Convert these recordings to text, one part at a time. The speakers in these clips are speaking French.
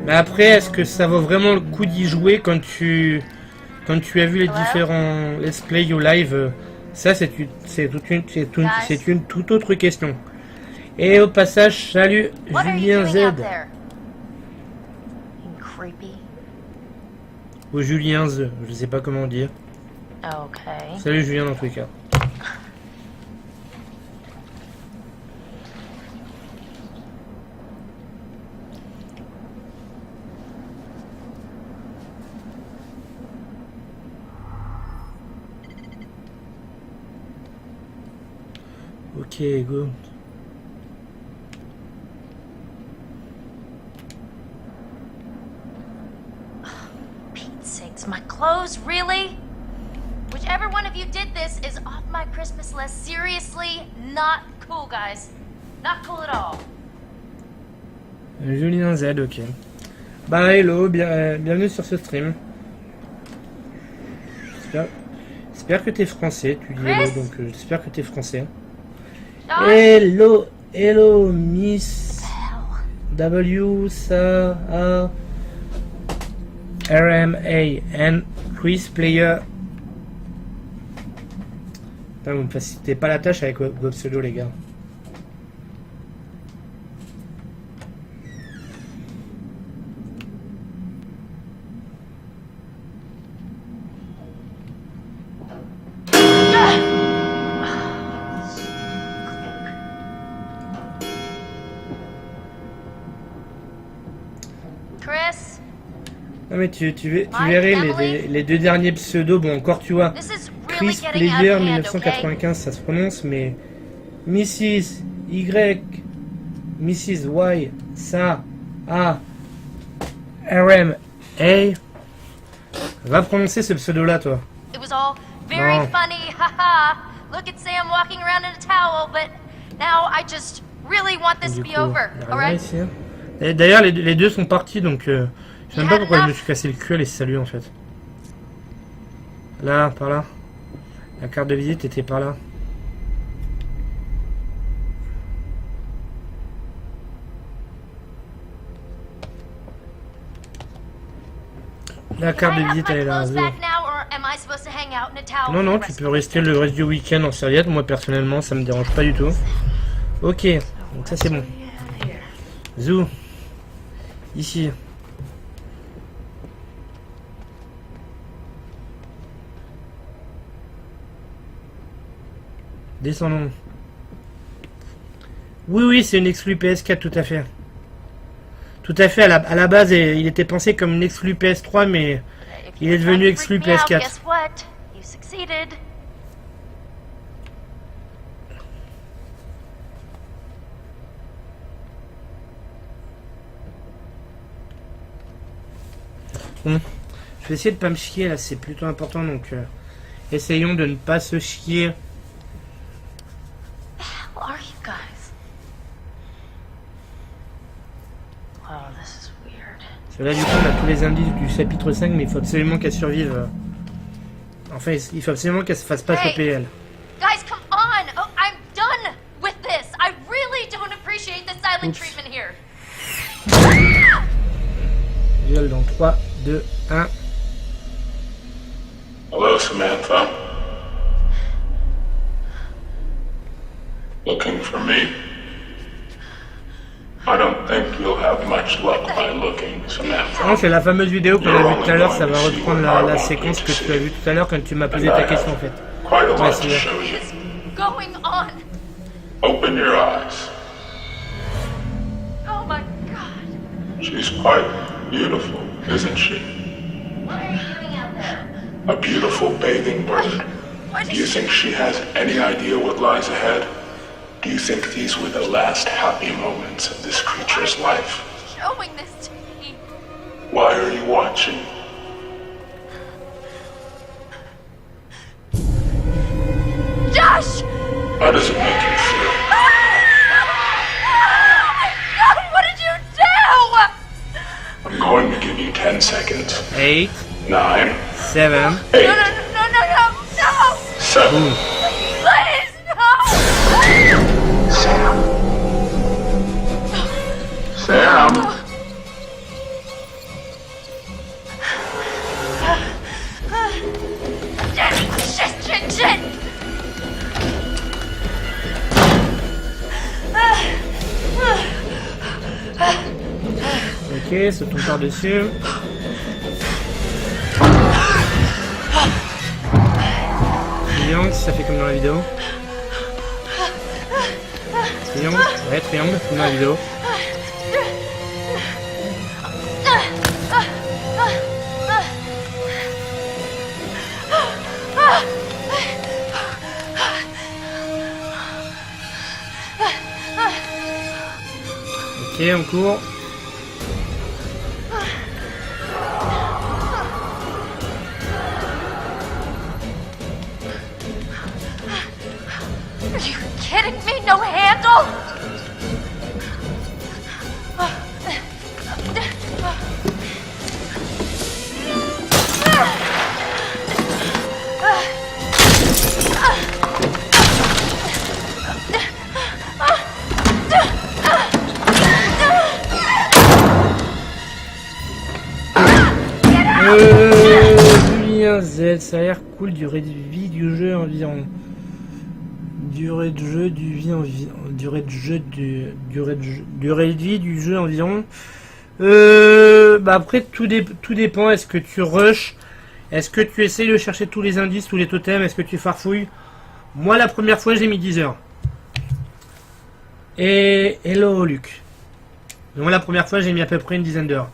Mais après, est-ce que ça vaut vraiment le coup d'y jouer quand tu as vu les différents let's play ou live? Ça, c'est une toute autre question. Et au passage, salut Julien Z. Ou Julien Z, je sais pas comment dire. Okay. Salut Julien dans tous les cas. Ok, go. Pete's sakes, my clothes, really? Whichever one of you did this is off my Christmas list. Seriously, not cool, guys. Not cool at all. Julien Z, ok. Bah hello, bienvenue sur ce stream. J'espère que t'es français, tu dis hello, donc j'espère que t'es français. Hello, hello, Miss W, Sa, A, RMA, and Chris Player. Putain, vous me facilitez pas la tâche avec vos pseudos, les gars. Non mais tu verrais les deux derniers pseudos, bon encore tu vois, Chris Player 1995 ça se prononce, mais Mrs. Y, Mrs. Y, Sa, A, RM, A, va prononcer ce pseudo là toi. Non. Look at Sam walking around in a towel, but now I just really want this to be over, alright? D'ailleurs les deux sont partis donc... Je sais même pas pourquoi je me suis cassé le cul à les saluer en fait. Là, par là. La carte de visite était par là. La carte de visite elle est là. Non, non, tu peux rester le reste du week-end en serviette. Moi personnellement ça me dérange pas du tout. Ok, donc ça c'est bon. Zou. Ici. Descendons. Oui, c'est une exclue PS4, tout à fait. Tout à fait, à la base, il était pensé comme une exclue PS3, mais il est devenu exclu PS4. Bon, je vais essayer de pas me chier, là, c'est plutôt important, donc essayons de ne pas se chier. Are you guys? Oh, this is weird. Là, du coup, on a tous les indices du chapitre 5, mais il faut absolument qu'elle survive. Enfin, il faut absolument qu'elle se fasse pas choper, elle. Guys, come on! Oh, I'm done with this! I really don't appreciate the silent treatment here. Viol dans 3, 2, 1. Hello, Samantha. Looking for me? I don't think you'll have much luck by looking, Samantha. Non, c'est la fameuse vidéo qu'on a vue tout à l'heure, ça va reprendre la séquence que tu as vue tout à l'heure quand tu m'as posé ta question en fait. Quite a lot to show you. What's going on? Open your eyes. Oh my god. She's quite beautiful, isn't she? What are you doing out there? A beautiful bathing bird. Do you think she has any idea what lies ahead? Do you think these were the last happy moments of this creature's life? Showing this to me. Why are you watching? Josh! How does it make you feel? Oh my god, what did you do? I'm going to give you 10 10 seconds. 8, 9, 7. 8, No, 7. please, no! Sam. Shit! Ok, sautons par-dessus. Triangle, ça fait comme dans la vidéo. Triangle, ouais, triangle, comme dans la vidéo. Ok, on court. Are you kidding me? No handle? Julien Z, ça a l'air cool, durée de vie du jeu environ. Durée de vie du jeu environ. Bah après tout dépend. Est-ce que tu rushes? Est-ce que tu essayes de chercher tous les indices, tous les totems? Est-ce que tu farfouilles? Moi la première fois j'ai mis 10 heures. Et hello Luc. Donc la première fois j'ai mis à peu près une dizaine d'heures.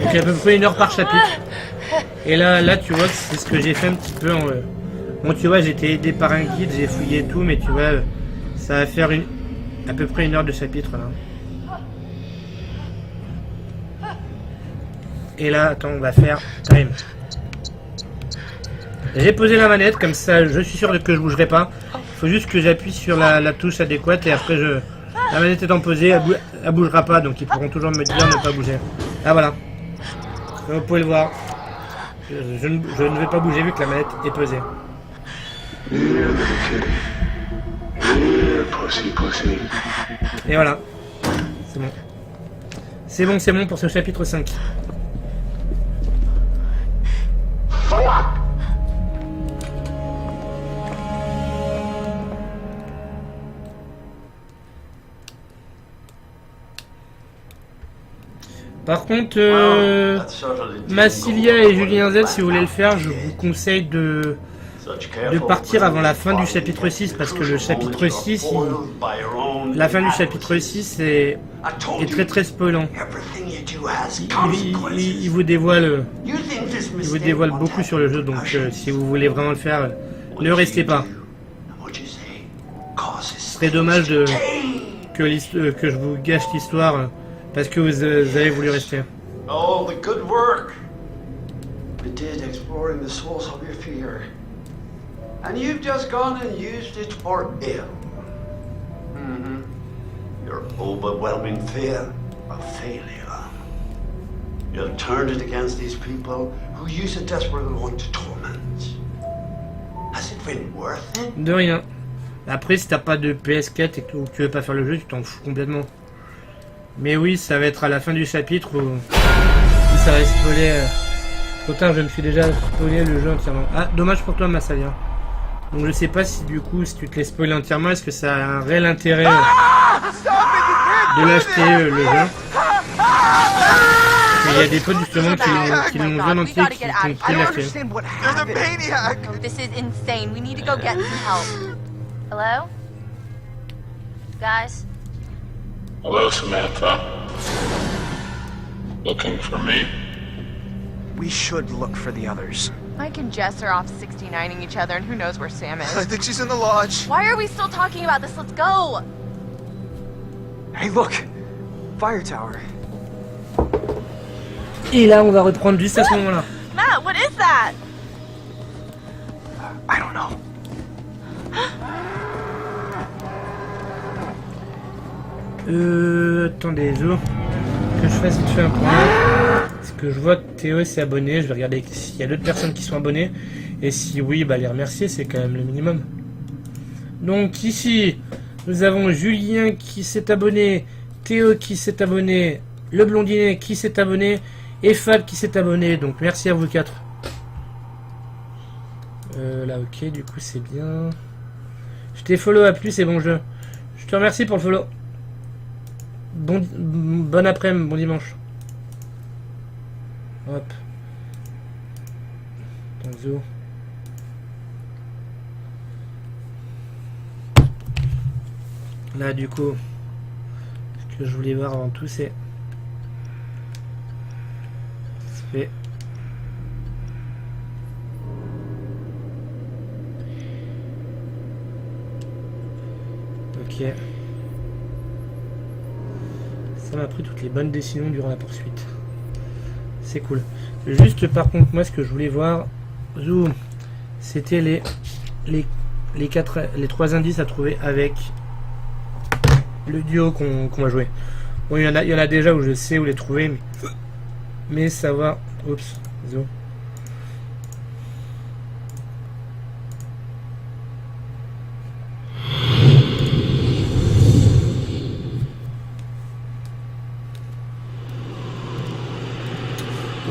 Donc à peu près 1 heure par chapitre. Et là tu vois que c'est ce que j'ai fait un petit peu. Bon tu vois j'étais aidé par un guide, j'ai fouillé tout, mais tu vois ça va faire à peu près 1 heure de chapitre là. Et là attends on va faire time. J'ai posé la manette comme ça je suis sûr que je bougerai pas. Il faut juste que j'appuie sur la touche adéquate et après la manette étant posée elle bougera pas, donc ils pourront toujours me dire ne pas bouger. Ah voilà. Comme vous pouvez le voir. Je ne vais pas bouger vu que la manette est pesée. Et voilà. C'est bon. C'est bon pour ce chapitre 5. Par contre, Massilia et Julien Z, si vous voulez le faire, je vous conseille de partir avant la fin du chapitre 6, parce que le chapitre 6, la fin du chapitre 6 est très spoilant. Il vous dévoile beaucoup sur le jeu, donc si vous voulez vraiment le faire, ne restez pas. Ce serait dommage que je vous gâche l'histoire. Parce que vous avez voulu rester. Oh, the good work you did exploring the source of your fear. And you've just gone and used it for ill. Your overwhelming fear of failure. You've turned it against these people who use it desperately to torment. Has it been worth it? De rien. Après, si t'as pas de PS4 et que tu veux pas faire le jeu, tu t'en fous complètement. Mais oui, ça va être à la fin du chapitre où ça va spoiler. Trop tard, je me suis déjà spoilé le jeu entièrement. Ah, dommage pour toi, Massalia. Donc je sais pas si du coup, si tu te laisses spoiler entièrement, est-ce que ça a un réel intérêt de l'acheter le jeu. Mais il y a des potes justement qui l'ont vu en entier qui ont pris l'acheter. This is insane. We need to go get some help. Hello? Guys? Hello, Samantha. Looking for me? We should look for the others. Mike and Jess are off 69ing each other, and who knows where Sam is. I think she's in the lodge. Why are we still talking about this? Let's go! Hey, look! Fire tower. Et là, on va reprendre juste à ce moment-là. Matt, what is that? I don't know. Attendez, Zo. Que je fasse vite fait un point. Parce que je vois que Théo s'est abonné. Je vais regarder s'il y a d'autres personnes qui sont abonnées. Et si oui, bah les remercier, c'est quand même le minimum. Donc ici, nous avons Julien qui s'est abonné, Théo qui s'est abonné, le blondinet qui s'est abonné et Fab qui s'est abonné. Donc merci à vous quatre. Là, ok, du coup c'est bien. Je t'ai follow à plus et bon jeu. Je te remercie pour le follow. Bon après-midi, bon dimanche. Hop. Bonjour. Là, du coup, ce que je voulais voir avant tout, c'est... fait. Ok. Ça m'a pris toutes les bonnes décisions durant la poursuite. C'est cool. Juste par contre, moi ce que je voulais voir, zoom, c'était les 3 indices à trouver avec le duo qu'on va jouer. Bon, il y en a déjà où je sais où les trouver, mais savoir. Oups, zoom.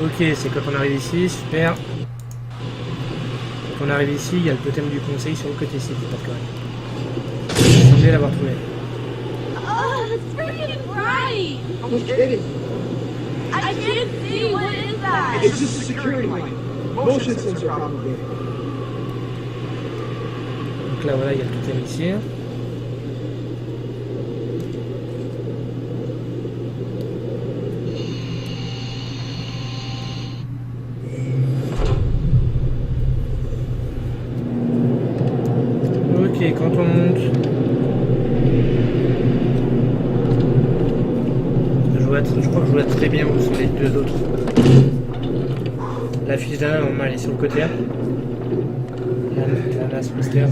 Ok, c'est quand on arrive ici, super. Quand on arrive ici, il y a le totem du conseil sur le côté ici, c'est pas correct. Il semblait l'avoir trouvé. Oh, it's freaking bright! I was kidding. I can't see, what is that? It's just a security light. Motion sensor probably. Donc là, voilà, il y a le totem ici. Ok, quand on monte, je crois que je vois très bien où sont les deux autres. La fiche d'Anna, normalement, elle est sur le côté. Anna sur les stairs.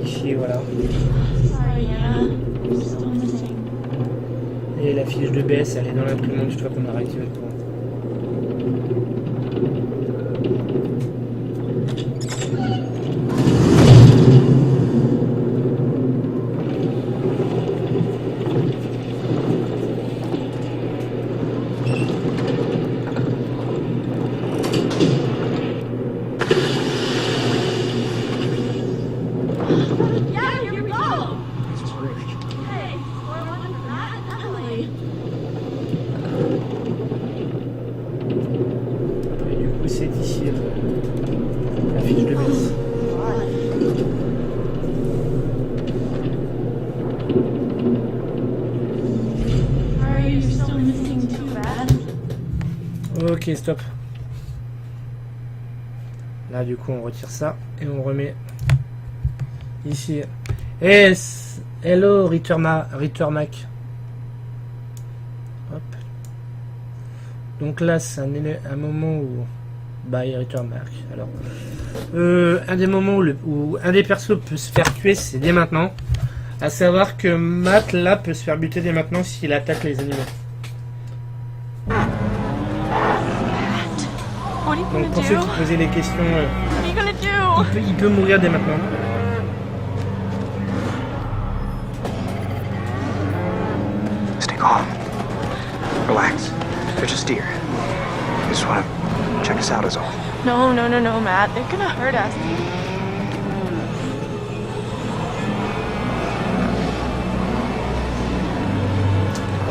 Ici, voilà. Et la fiche de BS, elle est dans l'imprimante une fois qu'on a réactivé le courant. Ok, stop. Là, du coup, on retire ça et on remet ici. Hello, Rittermac. Hop. Donc là, c'est un moment où... Bye, Rittermac. Alors, un des moments où un des persos peut se faire tuer, c'est dès maintenant. À savoir que Matt, là, peut se faire buter dès maintenant s'il attaque les animaux. Donc pour ceux qui posaient les questions, il peut mourir dès maintenant. Stay calm. Relax. They're just deer. They just want to check us out is all. No, Matt. They're gonna hurt us.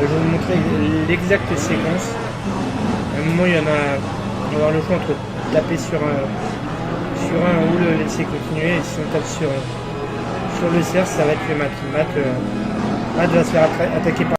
Je vais vous montrer l'exacte séquence. À un moment, il y en a... On va avoir le choix entre taper sur un ou le laisser continuer, et si on tape sur sur le cerf, ça va être le Matt. Matt va se faire attaquer par